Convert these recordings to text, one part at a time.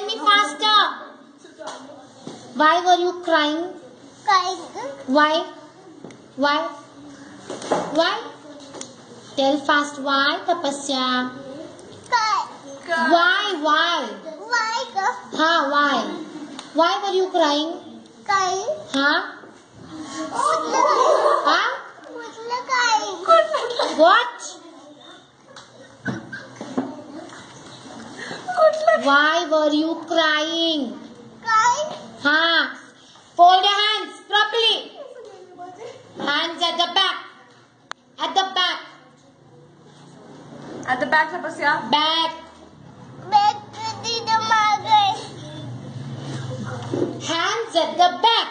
me faster. Why were you crying? Crying. Why? Why? Tell fast. Why, Tapasya? Why? Why? Huh? Why? Why were you crying? Crying. Huh? Huh? Crying. What? Why were you crying? Crying. Huh? Fold your hands properly. Hands at the back. At the back. At the back, Tapasya. Back. Back to the mother. Hands at the back.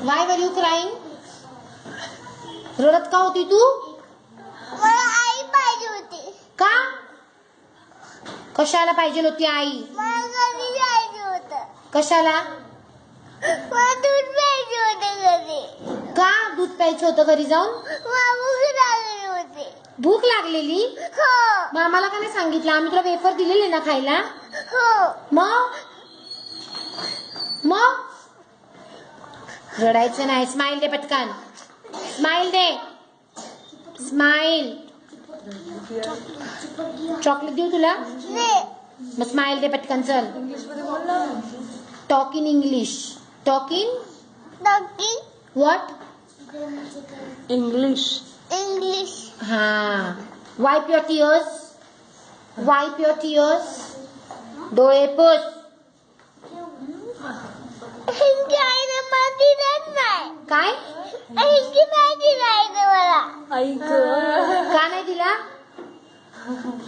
Why were you crying? रडत का होती तू? मला आई पाहिजे होती. का? कशाला पाहिजे होती आई? मला घरी जायचं होतं. कशाला? मला दूध प्यायचं होतं घरी. का दूध प्यायचं होतं घरी जाऊन? मला भूक लागली होती. भूक लागलेली? हो. मग आम्हाला का नाही सांगितलं? आम्ही तुला वेफर दिलेले ना खायला? हो. मग रडायचं नाही. स्माइल दे पटकन. स्माइल दे. स्माइल. चॉकलेट देऊ तुला? नाही. मग स्माइल दे पटकन. चल. Talk in English. Talk in doctor. What? English. English. हा. Wipe your tears. Wipe your tears. डोळे पुस. हिंदी आईने मला दिलंच नाही. काय? हिंदी नाही दिलं आईने मला. ऐक. का नाही दिला?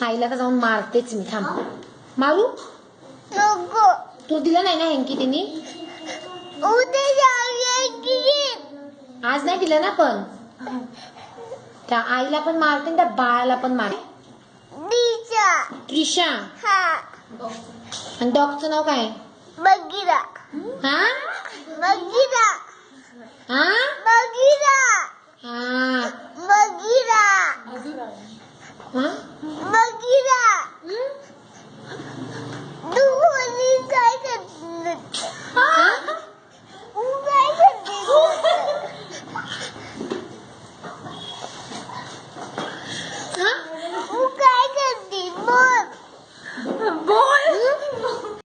आईला तर जाऊन मारतेच मी. थांब. मारू? नको. तू दिला नाही ना हेंकी तिने? उद्या जाऊया. आज नाही दिलं ना पण. त्या आईला पण मारते आणि त्या बाळाला पण मारते. त्रिशा. हा. आणि डॉगचं नाव काय? बघिरा. हा? बघिरा. हा? बघिरा.